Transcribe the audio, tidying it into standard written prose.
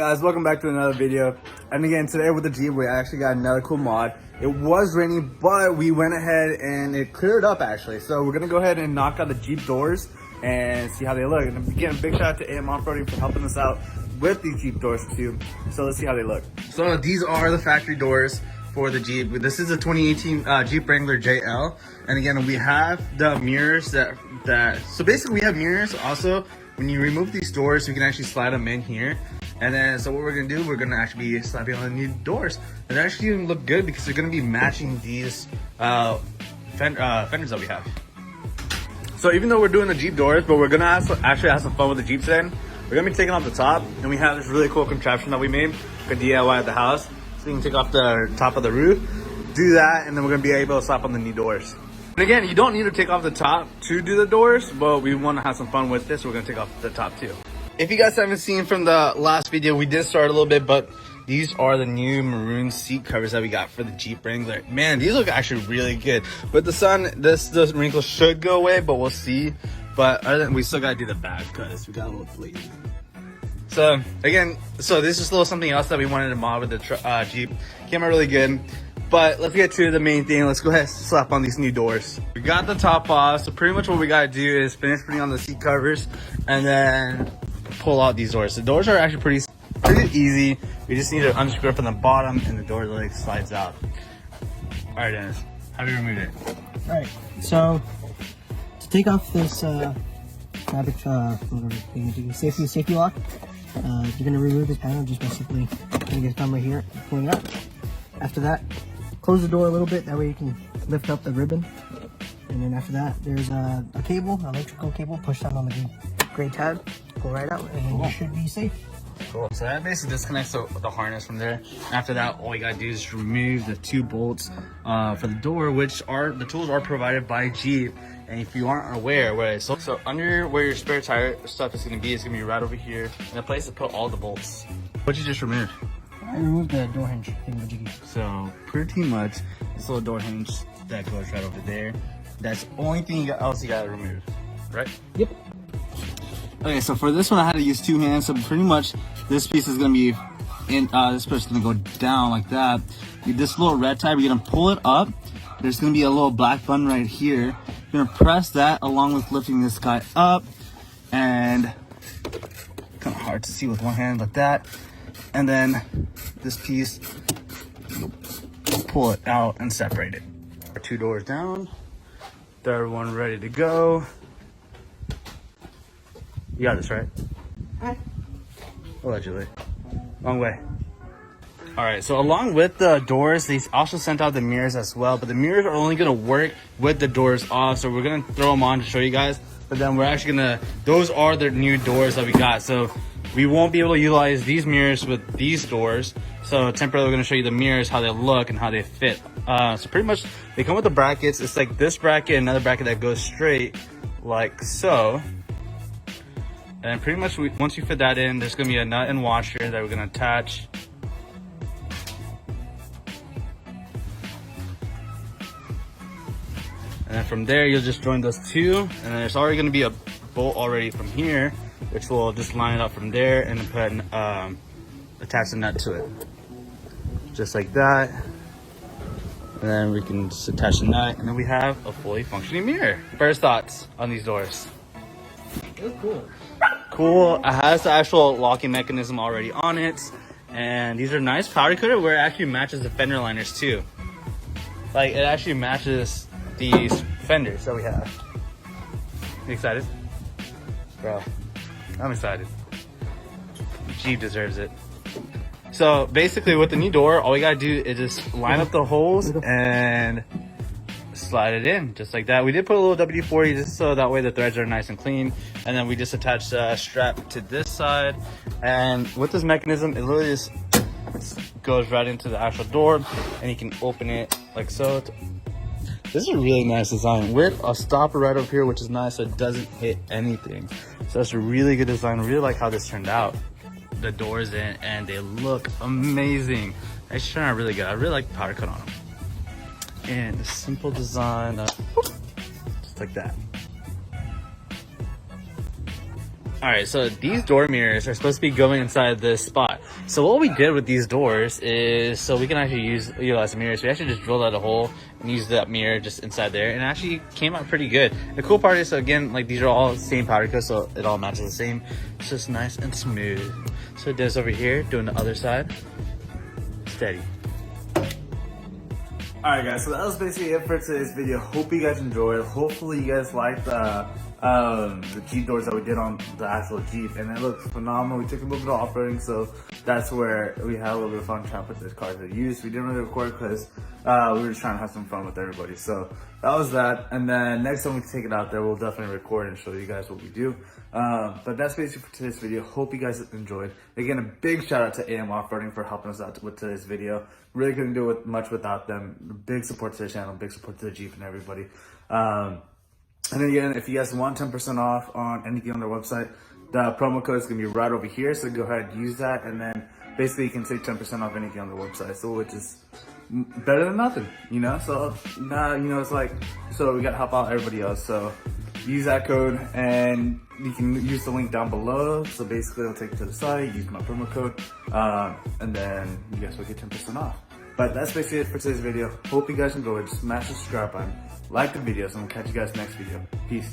guys, welcome back to another video. And again, today with the Jeep, we actually got another cool mod. It was raining, but we went ahead and it cleared up actually. So we're gonna go ahead and knock out the Jeep doors and see how they look. And again, big shout out to AMOffRoad for helping us out with these Jeep doors too. So let's see how they look. So these are the factory doors for the Jeep. This is a 2018 Jeep Wrangler JL. And again, we have the mirrors so basically we have mirrors also. When you remove these doors, you can actually slide them in here. And then, so what we're gonna do, we're gonna actually be slapping on the new doors. And they're actually gonna look good because they're gonna be matching these fenders that we have. So even though we're doing the Jeep doors, but we're gonna actually have some fun with the Jeep today. We're gonna be taking off the top, and we have this really cool contraption that we made for DIY at the house. So you can take off the top of the roof, do that, and then we're gonna be able to slap on the new doors. And again, you don't need to take off the top to do the doors, but we want to have some fun with this, so we're going to take off the top too. If you guys haven't seen from the last video, we did start a little bit, but these are the new maroon seat covers that we got for the Jeep Wrangler. Man, these look actually really good. With the sun, this wrinkle should go away, but we'll see. But other than, we still got to do the back because we got a little fleet. So again, this is a little something else that we wanted to mod with the Jeep. Came out really good. But let's get to the main thing. Let's go ahead and slap on these new doors. We got the top off, so pretty much what we gotta do is finish putting on the seat covers and then pull out these doors. The doors are actually pretty easy. We just need to unscrew from the bottom and the door like slides out. All right, Dennis, how do you remove it? All right, so to take off this fabric, safety lock, you're gonna remove this panel just by simply putting this thumb right here and pulling it out. After that, close the door a little bit, that way you can lift up the ribbon. And then after that, there's a cable, an electrical cable, push down on the gray tab, pull right out, and then you should be safe. Cool, so that basically disconnects the harness from there. After that, all you gotta do is remove the 2 bolts for the door, which the tools are provided by Jeep. And if you aren't aware, so under where your spare tire stuff is gonna be right over here, and a place to put all the bolts. What'd you just remove? I removed the door hinge thingamajiggy. So pretty much this little door hinge that goes right over there. That's the only thing else you gotta remove, right? Yep. Okay, so for this one I had to use 2 hands. So pretty much this piece is gonna be in. This piece is gonna go down like that. This little red tab, you're gonna pull it up. There's gonna be a little black button right here. You're gonna press that along with lifting this guy up, and kind of hard to see with one hand like that. And then this piece, you'll pull it out and separate it. 2 doors down, third one ready to go. You got this, right? Hi. Allegedly. Long way. All right, so along with the doors, they also sent out the mirrors as well, but the mirrors are only gonna work with the doors off, so we're gonna throw them on to show you guys, but then we're actually those are the new doors that we got. So we won't be able to utilize these mirrors with these doors. So temporarily, we're gonna show you the mirrors, how they look and how they fit. So pretty much, they come with the brackets. It's like this bracket, another bracket that goes straight, like so. And pretty much, once you fit that in, there's gonna be a nut and washer that we're gonna attach. And then from there, you'll just join those 2. And then there's already gonna be a bolt already from here, which will just line it up from there and then put attach the nut to it, just like that. And then we can just attach the nut, and then we have a fully functioning mirror. First thoughts on these doors? That's cool. Cool. It has the actual locking mechanism already on it, and these are nice powder coated where it actually matches the fender liners too. Like, it actually matches these fenders that we have. You excited? Bro, I'm excited. Jeep deserves it. So basically with the new door, all we gotta do is just line up the holes and slide it in just like that. We did put a little WD-40 just so that way the threads are nice and clean. And then we just attach the strap to this side. And with this mechanism, it literally just goes right into the actual door, and you can open it like so. This is a really nice design with a stopper right up here, which is nice so it doesn't hit anything. So that's a really good design. I really like how this turned out. The doors in, and they look amazing. They turned out really good. I really like the powder coat on them. And the simple design, just like that. Alright, so these door mirrors are supposed to be going inside this spot. So what we did with these doors is, so we can actually utilize the mirrors, we actually just drilled out a hole and used that mirror just inside there, and it actually came out pretty good. The cool part is, so again, like these are all the same powder coat, so it all matches the same. It's just nice and smooth. So it does over here, doing the other side. Steady. Alright guys, so that was basically it for today's video. Hope you guys enjoyed. Hopefully you guys liked the Jeep doors that we did on the actual Jeep, and it looks phenomenal. We took a little bit of off-roading, so that's where we had a little bit of fun trying to put the cars to use. We didn't really record because we were just trying to have some fun with everybody. So that was that, and then next time we take it out there, we'll definitely record and show you guys what we do. But that's basically for today's video. Hope you guys enjoyed. Again, a big shout out to AMOffRoad for helping us out with today's video. Really couldn't do it much without them. Big support to the channel, big support to the Jeep and everybody. And then again, if you guys want 10% off on anything on their website, the promo code is going to be right over here. So go ahead and use that. And then basically you can save 10% off anything on their website. So which is better than nothing, you know? So now, you know, it's like, so we got to help out everybody else. So use that code and you can use the link down below. So basically it'll take you to the site, use my promo code, and then you guys will get 10% off. But that's basically it for today's video. Hope you guys enjoyed. Smash the subscribe button, like the videos, and we'll catch you guys next video. Peace.